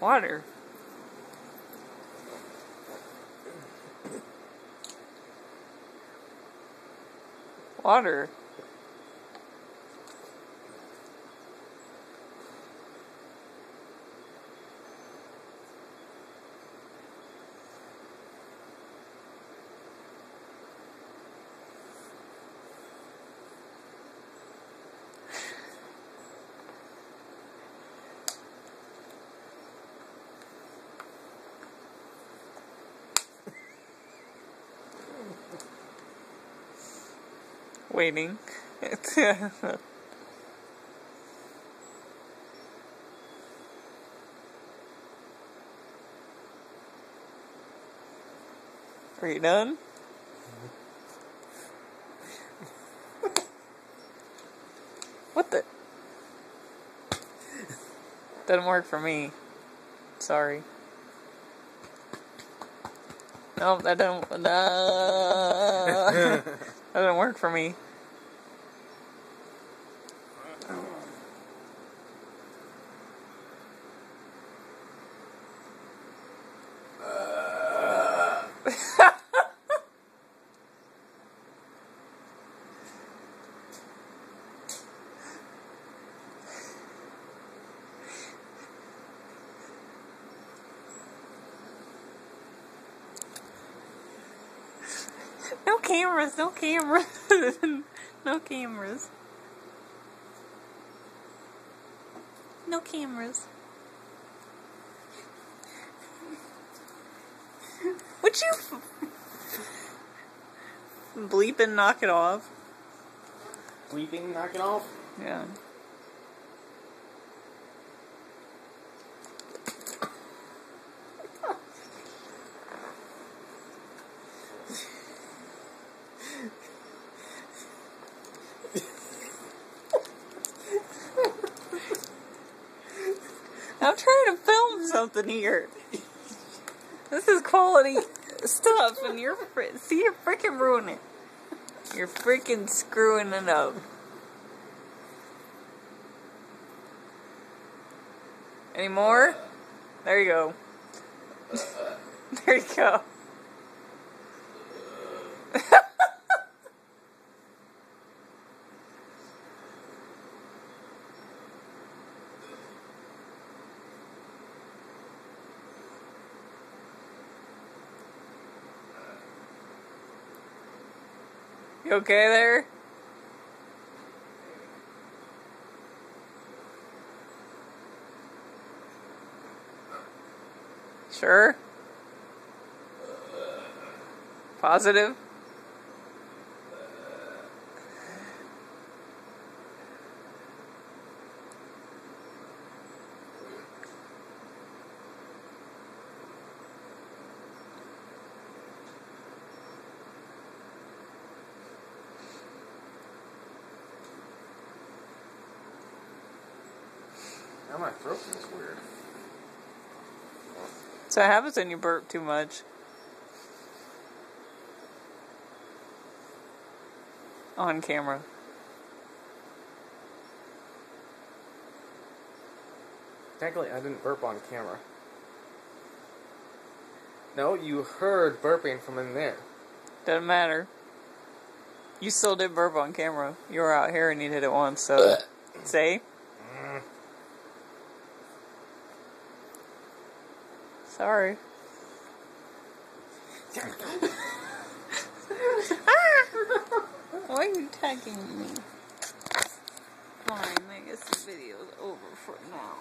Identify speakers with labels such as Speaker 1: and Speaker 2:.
Speaker 1: Water. Water. Waiting. Are you done? What the? Doesn't work for me. Sorry. Nope, that don't. That doesn't work for me. No cameras, no cameras. No cameras. No cameras. Would you bleep and knock it off?
Speaker 2: Bleeping, knock it off?
Speaker 1: Yeah. I'm trying to film something here. This is quality stuff, and you're freaking ruining it. You're freaking screwing it up. Any more? There you go. There you go. You okay there? Sure? Positive?
Speaker 2: Now my throat feels weird.
Speaker 1: So it happens when you burp too much. On camera.
Speaker 2: Technically, I didn't burp on camera. No, you heard burping from in there.
Speaker 1: Doesn't matter. You still did burp on camera. You were out here and you did it once, so... See? Sorry. Why are you tagging me? Fine, I guess the video's over for now.